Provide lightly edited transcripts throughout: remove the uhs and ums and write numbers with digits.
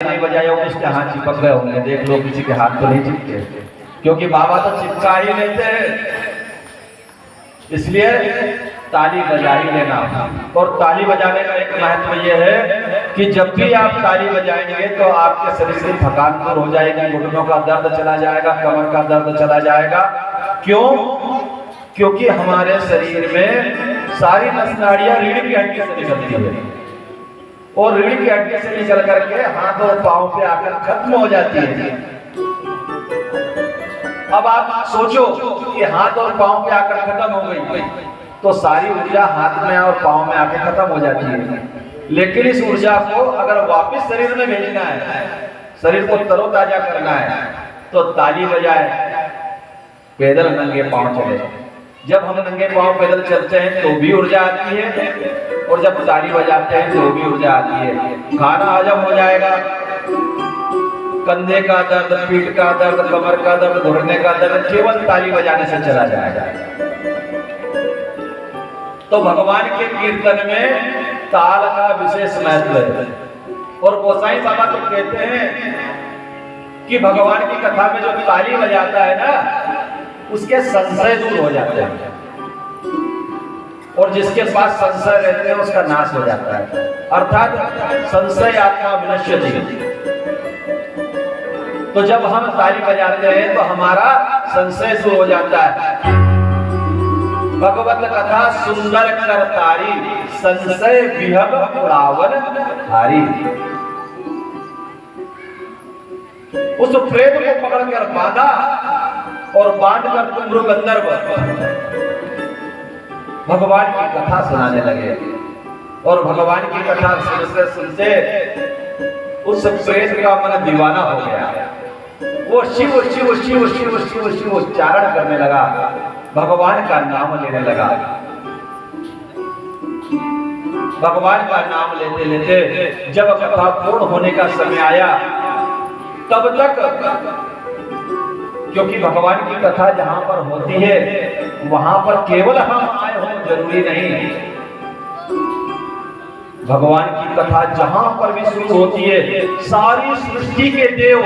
नहीं बजाए होंगे, इसके हाथ चिपक गए होंगे। देख लो किसी के हाथ तो नहीं चिपके, क्योंकि बाबा तो चिपका ही लेते हैं। इसलिए ताली बजा ही लेना। और ताली बजाने का एक महत्व यह है कि जब भी आप ताली बजाएंगे तो आपके शरीर से थकान दूर हो जाएगी, घुटनों का दर्द चला जाएगा, कमर का दर्द चला जाएगा। क्यों? क्योंकि हमारे शरीर में सारी नस नाड़ियां रीढ़ की हड्डी से निकलती है और रीढ़ की हड्डी से निकल करके हाथ और पांव पे आकर खत्म हो जाती है। अब आप सोचो कि हाथ और पांव पे आकर खत्म हो गई तो सारी ऊर्जा हाथ में और पांव में आकर खत्म हो जाती है। लेकिन इस ऊर्जा को अगर वापस शरीर में भेजना है, शरीर को तरोताजा करना है, तो ताली बजाए, पैदल नंगे पांव चले। जब हम नंगे पांव पैदल चलते हैं तो भी ऊर्जा आती है और जब ताली बजाते हैं तो भी ऊर्जा आती है। खाना हजम हो जाएगा, कंधे का दर्द, पीठ का दर्द, कमर का दर्द, घुटने का दर्द केवल ताली बजाने से चला जाएगा। तो भगवान के कीर्तन में ताल का विशेष महत्व है। और गोसाई बाबा तो कहते हैं कि भगवान की कथा में जो ताली बजाता है ना, उसके संशय दूर हो जाते हैं और जिसके पास संशय रहते हैं उसका नाश हो जाता है। अर्थात संशय आत्मा विनश्यति। तो जब हम ताली बजाते हैं तो हमारा संशय दूर हो जाता है। भगवत कथा सुंदर कर तारी, संशय विहग उड़ावन हारी। उस प्रेत को पकड़कर बांधा और बांधकर तुम गंधर्व भगवान की कथा सुनाने लगे। और भगवान की कथा सुनते सुनते उस प्रेत का मन दीवाना हो गया। वो शिव शिव शिव शिव शिव शिव उच्चारण करने लगा, भगवान का नाम लेने लगा। भगवान का नाम लेते लेते जब कथा पूर्ण होने का समय आया, तब तक, क्योंकि भगवान की कथा जहां पर होती है वहां पर केवल हम आए हो जरूरी नहीं। भगवान की कथा जहां पर भी शुरू होती है, सारी सृष्टि के देव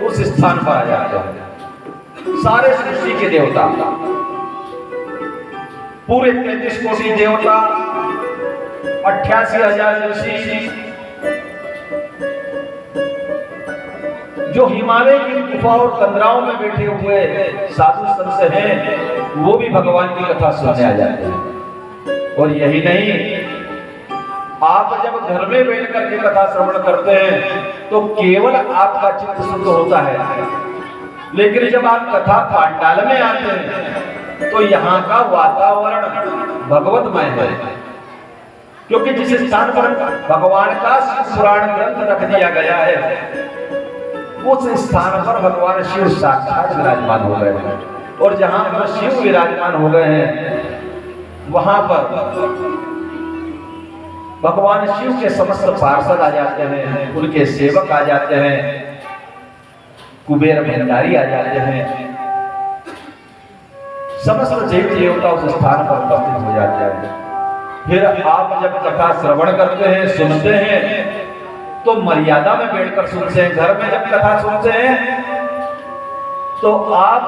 उस स्थान पर आ जाते हैं। सारे सृष्टि के देवता, पूरे 33 कोटि देवता, 88,000 ऋषि, जो हिमालय की गुफा और कंदराओं में बैठे हुए साधु संत हैं, वो भी भगवान की कथा सुनने आ जाते हैं। और यही नहीं, आप जब घर में बैठ करके कथा श्रवण करते हैं तो केवल आपका चित्त शुद्ध होता है। लेकिन जब आप कथा पांडाल में आते हैं तो यहाँ का वातावरण भगवतमय है, क्योंकि जिस स्थान पर भगवान का पुराण ग्रंथ रख दिया गया है उस स्थान पर भगवान शिव साक्षात विराजमान हो गए हैं। और जहां पर शिव विराजमान हो गए हैं वहां पर भगवान शिव के समस्त पार्षद आ जाते हैं, उनके सेवक आ जाते हैं, कुबेर भंडारी आ जाते हैं, समस्त देव देवता उस स्थान पर उपस्थित हो जाते हैं। फिर आप जब कथा श्रवण करते हैं, सुनते हैं, तो मर्यादा में बैठकर सुनते हैं। घर में जब कथा सुनते हैं तो आप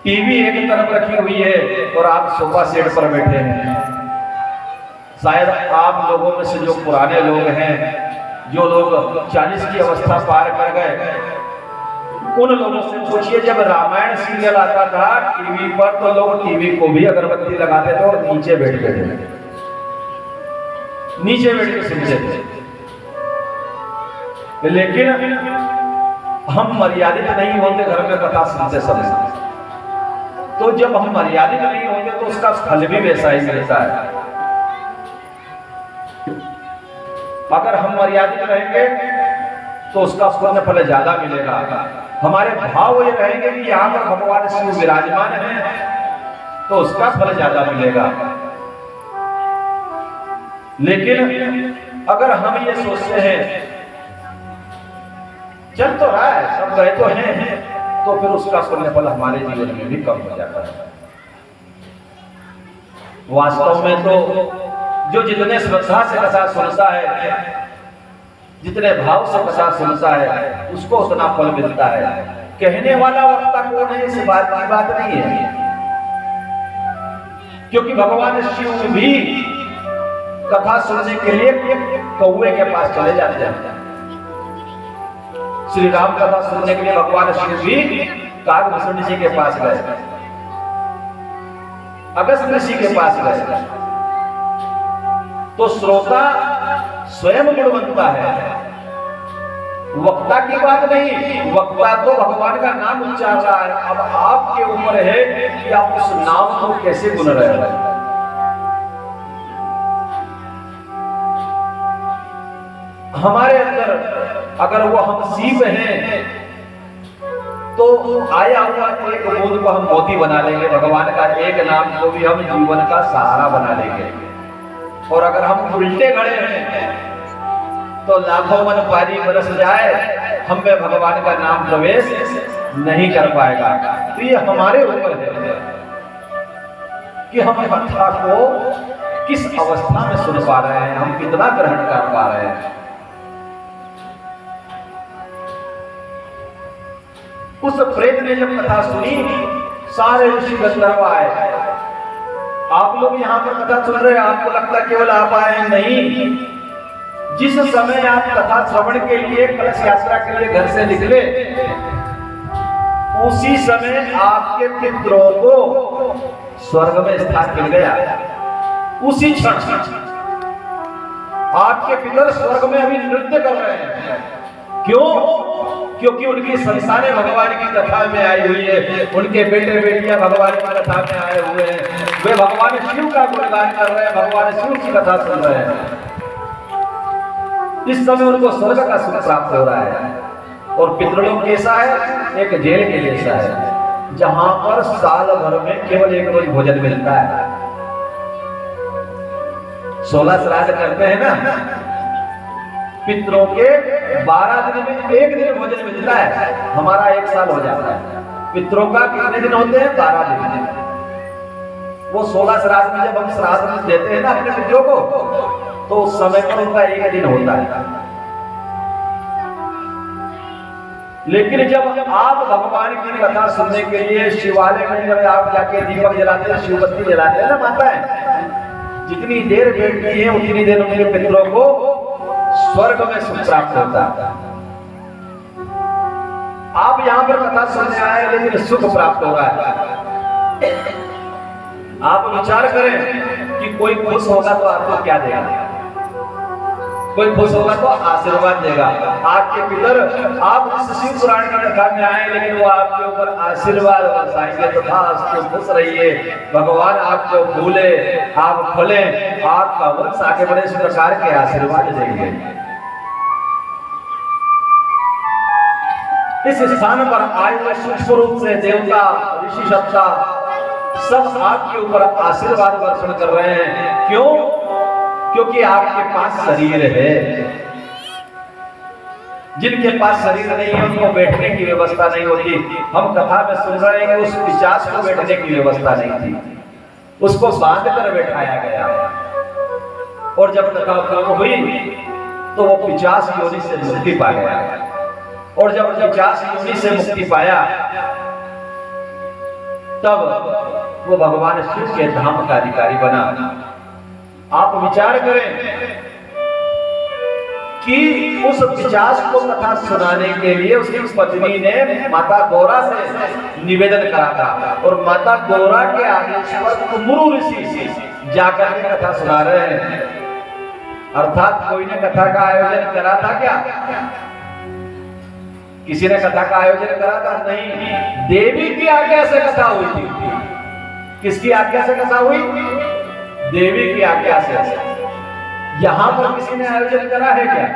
टीवी एक तरफ रखी हुई है और आप सोफा सेट पर बैठे हैं। शायद आप लोगों में से जो पुराने लोग हैं, जो लोग 40 की अवस्था पार कर गए, उन लोगों से पूछिए, जब रामायण सीरियल आता था टीवी पर तो लोग टीवी को भी अगरबत्ती लगाते थे और नीचे बैठ के सुनते थे। लेकिन हम मर्यादित नहीं होते घर में कथा सुनते समय। तो जब हम मर्यादित नहीं होते तो उसका फल भी वैसा ही मिलता है। अगर हम मर्यादित रहेंगे तो उसका पुण्य फल ज्यादा मिलेगा। हमारे भाव ये रहेंगे कि यहाँ पर भगवान शिव विराजमान है तो उसका फल ज्यादा मिलेगा। लेकिन अगर हम ये सोचते हैं चल तो रहा है, सब गए तो हैं, तो फिर उसका पुण्य फल हमारे जीवन में भी कम हो जाता है। वास्तव में तो जो जितने श्रद्धा से कथा सुनता है जितने भाव से कथा सुनता है उसको उतना फल मिलता है। कहने वाला वक्ता कौन है, इस बात की बात नहीं है, क्योंकि भगवान शिव भी कथा सुनने के लिए कौवे के पास चले जाते हैं। श्री राम कथा सुनने के लिए भगवान शिव भी कागभूषण ऋषि के पास गए, अगस्त ऋषि के पास गए। तो श्रोता स्वयं गुणवंता है, वक्ता की बात नहीं। वक्ता तो भगवान का नाम उच्चार रहा है, अब आपके ऊपर है कि आप उस नाम को कैसे गुण रहे हैं। हमारे अंदर अगर वो हम सीप हैं तो आया हुआ एक बूंद को हम मोती बना लेंगे, भगवान का एक नाम को भी हम जीवन का सहारा बना लेंगे। और अगर हम उल्टे खड़े हैं तो लाखों मन पानी बरस जाए, हम में भगवान का नाम प्रवेश नहीं कर पाएगा। तो ये हमारे ऊपर है कि हम कथा को किस अवस्था में सुन पा रहे हैं, हम कितना ग्रहण कर पा रहे हैं। उस प्रेत ने जब कथा सुनी, सारे ऋषि गंधर्व आए। आप लोग यहाँ पर कथा सुन रहे हैं, आपको लगता केवल आप आए, नहीं। जिस समय आप कथा श्रवण के लिए, कलश यात्रा के लिए घर से निकले, उसी समय आपके पितरों को स्वर्ग में स्थान मिल गया। उसी क्षण आपके पितर स्वर्ग में अभी नृत्य कर रहे हैं। क्यों? क्योंकि उनकी संतानें भगवान की कथा में आई हुई है, उनके बेटे बेटियां भगवान की कथा में आए हुए हैं, वे भगवान शिव का गुणगान कर रहे हैं, भगवान शिव की कथा सुन रहे हैं। इस समय उनको स्वर्ग का सुख प्राप्त हो रहा है। और पितृलोक कैसा है? एक जेल के जैसा है, जहां पर साल भर में केवल एक रोज भोजन मिलता है। 16 श्राद्ध करते हैं ना, पितरों के 12 दिन में एक दिन भोजन मिलता है, हमारा 1 साल हो जाता है। पितरों का कितने दिन होते हैं? 12 दिन। वो 16 श्राद्ध में जब हम श्राद्ध देते हैं ना अपने पितरों को, तो उस समय पर उनका 1 दिन होता है। लेकिन जब आप भगवान की कथा सुनने के लिए शिवालय में जब आप जाके दीपक जलाते हैं, शिवबत्ती जलाते हैं ना माताएं, जितनी देर बैठती है उतनी देर उनके पितरों को स्वर्ग में सुख प्राप्त होता है। आप यहाँ पर कथा सुनने आए लेकिन सुख प्राप्त हो रहा है। आप विचार करें कि कोई खुश होगा तो आपको क्या देगा? कोई खुश होगा तो आशीर्वाद देगा। आपके पितर, आप इस शिव पुराण की कथा में आए लेकिन वो आपके ऊपर आशीर्वाद बरसाएंगे, तो खुश रहिए, भगवान आपको भूले, आप फले, आपका वंश आगे बढ़े, इस प्रकार के आशीर्वाद देंगे। इस स्थान पर आए हुए सूक्ष्म रूप से देवता, ऋषि सत्ता सब आपके ऊपर आशीर्वाद वर्षण कर रहे हैं। क्यों? क्योंकि आपके पास शरीर है। जिनके पास शरीर नहीं है उनको बैठने की व्यवस्था नहीं होती। हम कथा में सुन रहे हैं कि उस पिशाच को बैठने की व्यवस्था नहीं थी, उसको बांध कर बैठाया गया। और जब कथा पूर्ण हुई तो वो पिशाच योनि से मुक्ति पा गया। और जब पिशाच योनि से मुक्ति पाया तब वो भगवान शिव के धाम का अधिकारी बना। आप विचार करें कि उस पिशाच को कथा सुनाने के लिए उसकी पत्नी ने माता गौरा से निवेदन करा था, और माता गौरा के आदेश पर कुमरू ऋषि जाकर के कथा सुना रहे हैं। अर्थात कोई ने कथा का आयोजन करा था क्या? किसी ने कथा का आयोजन करा था? नहीं, देवी की आज्ञा से कथा हुई थी। किसकी आज्ञा से कथा हुई? देवी की आज्ञा से। यहां पर किसी ने आयोजन करा है क्या?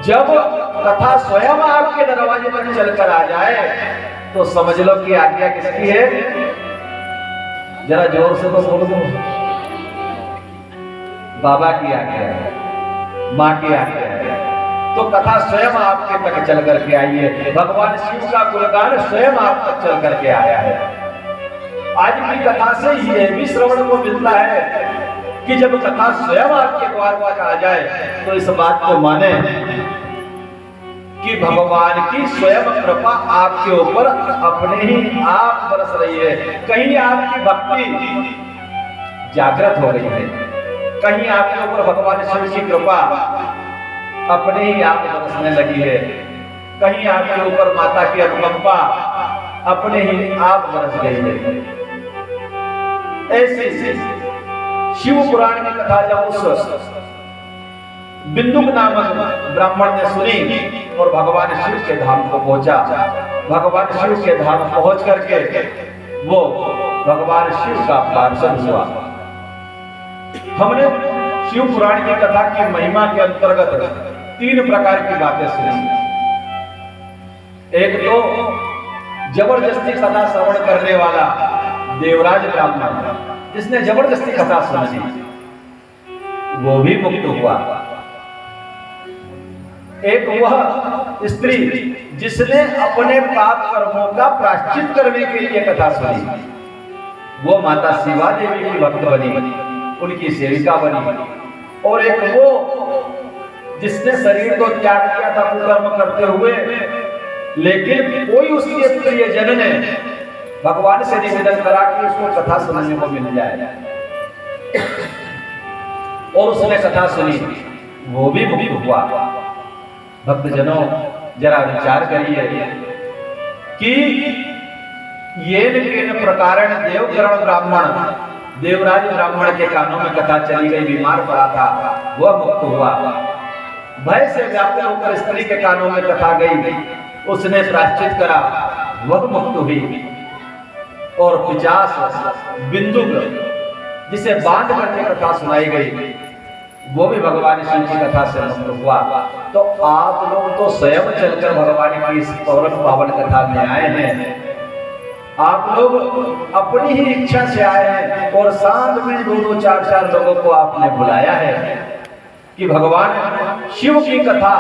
जब कथा स्वयं आपके दरवाजे पर चलकर आ जाए तो समझ लो कि आज्ञा किसकी है। जरा जोर से तो बोल दो। बाबा की आज्ञा है, माँ की आज्ञा है। तो कथा स्वयं आपके तक चल करके आई है। भगवान शिव का गुणगान स्वयं आप तक चल करके आया है। आज की कथा से यह भी श्रवण को मिलता है कि जब कथा स्वयं आपके द्वार पर आ जाए तो इस बात को माने कि भगवान की स्वयं कृपा आपके ऊपर अपने ही आप बरस रही है। कहीं आपकी भक्ति जागृत हो गई है, कहीं आपके ऊपर भगवान शिव की कृपा अपने ही आप बरसने लगी है, कहीं आपके ऊपर माता की अनुकंपा अपने ही आप बरस गई है। ऐसे शिव पुराण की कथा जब उस बिंदुक नामक ब्राह्मण ने सुनी और भगवान शिव के धाम को पहुंचा, भगवान शिव के धाम पहुंच करके वो भगवान शिव का पार्षद हुआ। हमने शिव पुराण की कथा की महिमा के अंतर्गत 3 प्रकार की बातें सुनी। एक तो जबरदस्ती कथा श्रवण करने वाला देवराज ब्राह्मण, जिसने जबरदस्ती कथा सुनी, वो भी मुक्त हुआ। एक वह स्त्री जिसने अपने पाप कर्मों का प्रायश्चित करने के लिए कथा सुनी, वो माता शिवा देवी की भक्त बनी, उनकी सेविका बनी। और एक वो जिसने शरीर को त्याग किया था कुकर्म करते हुए, लेकिन कोई उसके प्रियजन ने भगवान से निवेदन करा कि उसको कथा सुनने को मिल जाए और उसने कथा सुनी, वो भी मुक्त हुआ। भक्तजनों, जरा विचार करिए कि येन प्रकारण देवकरण ब्राह्मण, देवराज ब्राह्मण के कानों में कथा चली गई, बीमार पड़ा था, वह मुक्त हुआ। भय से व्याकुल होकर स्त्री के कानों में कथा गई, उसने प्रायश्चित करा, वह मुक्त हुई। और 50 बिंदुक जिसे बांध करके कथा सुनाई गई, वो भी भगवान शिव की कथा से मुक्त हुआ। तो आप लोग तो स्वयं चलकर भगवान की इस पावन कथा में आए हैं, आप लोग अपनी ही इच्छा से आए हैं और साथ में 2-2, 4-4 लोगों को आपने बुलाया है कि भगवान शिव की कथा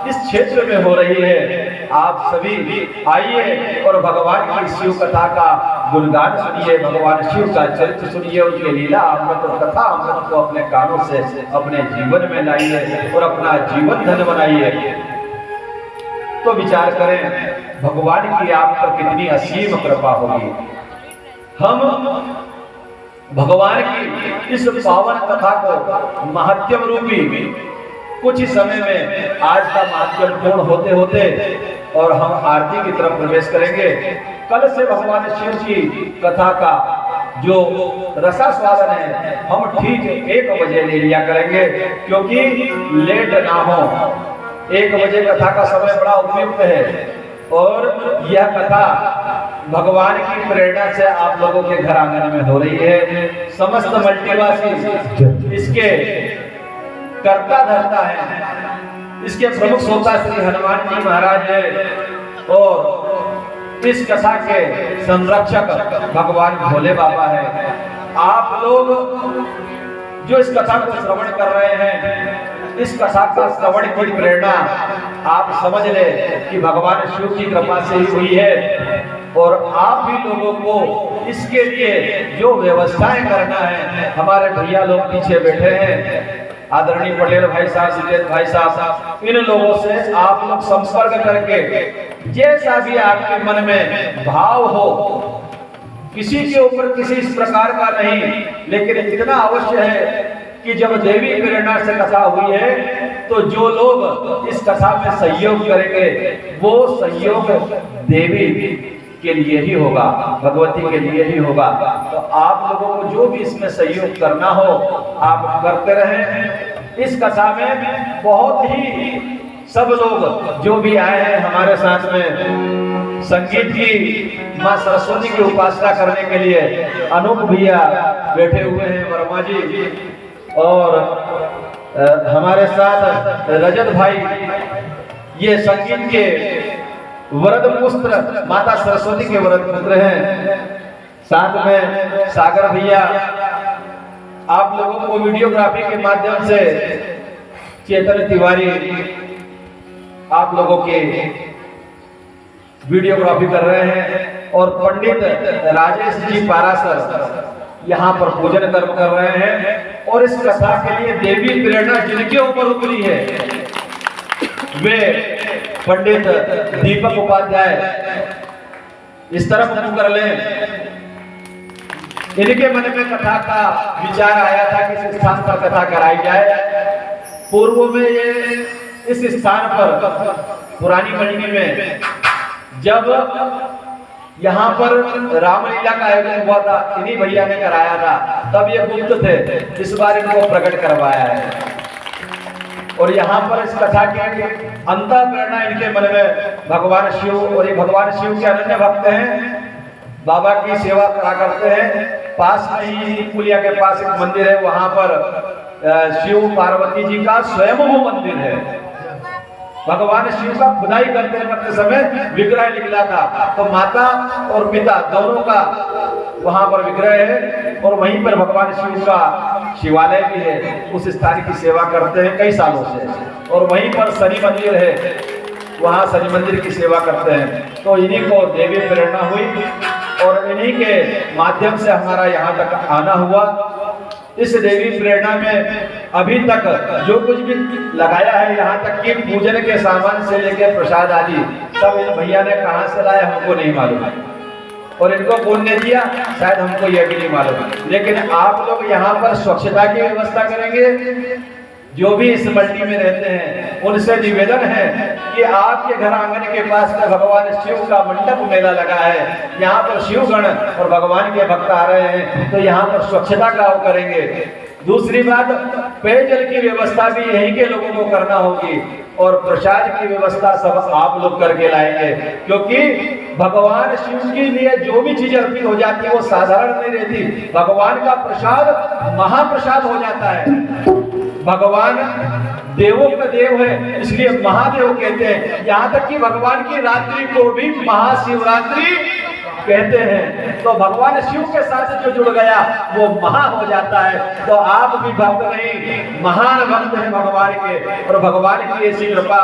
इस क्षेत्र में हो रही है, आप सभी आइए और भगवान की शिव कथा का गुणगान सुनिए, भगवान शिव का चरित्र सुनिए, उनके लीला अमृत और कथा अमृत को अपने कानों से अपने जीवन में लाइए और अपना जीवन धन बनाइए। तो विचार करें भगवान की आप पर कितनी असीम कृपा होगी। हम भगवान की इस पावन कथा को महात्यम रूपी कुछ ही समय में आज का महात्यम पूर्ण होते होते और हम आरती की तरफ प्रवेश करेंगे। कल से भगवान शिव की कथा का जो रसास्वादन है हम ठीक 1 बजे ले लिया करेंगे, क्योंकि लेट ना हो। 1 बजे कथा का समय बड़ा उपयुक्त है और यह कथा भगवान की प्रेरणा से आप लोगों के घर आंगन में हो रही है। समस्त मल्टीवासी इसके कर्ता धर्ता है, इसके प्रमुख श्रोता श्री हनुमान जी महाराज है और इस कथा के संरक्षक भगवान भोले बाबा है। आप लोग जो इस कथा को श्रवण कर रहे हैं, इस कथा का श्रवण की प्रेरणा आप समझ ले कि भगवान शिव की कृपा से ही हुई है और आप भी लोगों को इसके लिए जो व्यवस्थाएं करना है, हमारे भैया लोग पीछे बैठे हैं, आदरणीय पटेल भाई साहब, जितेंद्र भाई साहब, इन लोगों से आप लोग संपर्क करके जैसा भी आपके मन में भाव हो, किसी के ऊपर किसी इस प्रकार का नहीं, लेकिन इतना अवश्य है कि जब देवी प्रेरणा से कथा हुई है तो जो लोग इस कथा में सहयोग करेंगे वो सहयोग देवी के लिए ही होगा, भगवती के लिए ही होगा। तो आप लोगों को जो भी इसमें सहयोग करना हो आप करते रहें। इस कथा में बहुत ही सब लोग जो भी आए हैं हमारे साथ में संगीत की मां सरस्वती की उपासना करने के लिए अनूप भैया बैठे हुए हैं, वर्मा जी, और हमारे साथ रजत भाई, ये संगीत के वरद पुत्र माता सरस्वती के वरद पुत्र हैं। साथ में सागर भैया, आप लोगों को वीडियोग्राफी के माध्यम से चेतन तिवारी आप लोगों के वीडियोग्राफी कर रहे हैं और पंडित राजेश जी पारासर यहाँ पर पूजन कर्म कर रहे हैं और इस कथा के लिए देवी प्रेरणा जिनके ऊपर उतरी है वे पंडित दीपक उपाध्याय इस तरफ मुंह कर लें। इनके मन में कथा का विचार आया था कि इस स्थान पर कथा कराई जाए। पूर्व में ये इस स्थान पर पुरानी मंडी में जब यहाँ पर रामलीला का आयोजन हुआ था, इन्हीं भैया ने कराया था, तब ये गुप्त थे, इस बार इनको प्रकट करवाया है। और यहाँ पर इस कथा की अंतः प्रेरणा इनके मन में भगवान शिव, और ये भगवान शिव के अनन्य भक्त हैं, बाबा की सेवा करा करते हैं। पास में ही पुलिया के पास एक मंदिर है, वहां पर शिव पार्वती जी का स्वयंभू मंदिर है। भगवान शिव का खुदाई करते समय विग्रह निकला था, तो माता और पिता दोनों का वहां पर विग्रह है, और वहीं पर भगवान शिव का शिवालय भी है। उस स्थान की सेवा करते हैं कई सालों से, और वहीं पर शनि मंदिर है, वहां शनि मंदिर की सेवा करते हैं। तो इन्हीं को देवी प्रेरणा हुई और इन्हीं के माध्यम से हमारा यहाँ तक आना हुआ। इस देवी प्रेरणा में अभी तक जो कुछ भी लगाया है, यहाँ तक कि पूजन के सामान से लेकर प्रसाद आदि सब इन भैया ने कहाँ से लाया हमको नहीं मालूम, और इनको कौन ने दिया शायद हमको यह भी नहीं मालूम। लेकिन आप लोग यहाँ पर स्वच्छता की व्यवस्था करेंगे। जो भी इस मंडी में रहते हैं उनसे निवेदन है कि आपके घर आंगन के पास में भगवान शिव का मंडप मेला लगा है, यहाँ पर शिवगण और भगवान के भक्त आ रहे हैं, तो यहाँ पर स्वच्छता का वो करेंगे। दूसरी बात, पेयजल की व्यवस्था भी यहीं के लोगों को करना होगी, और प्रसाद की व्यवस्था सब आप लोग करके लाएंगे, क्योंकि भगवान शिव के लिए जो भी चीज अर्पित हो जाती है वो साधारण नहीं रहती। भगवान का प्रसाद महाप्रसाद हो जाता है। भगवान देवों का देव है, इसलिए महादेव कहते हैं। यहाँ तक कि भगवान की रात्रि को भी महाशिवरात्रि कहते हैं। तो भगवान शिव के साथ जो जुड़ गया वो महा हो जाता है। तो आप भी भक्त नहीं, महान भक्त हैं भगवान के, और भगवान की ऐसी कृपा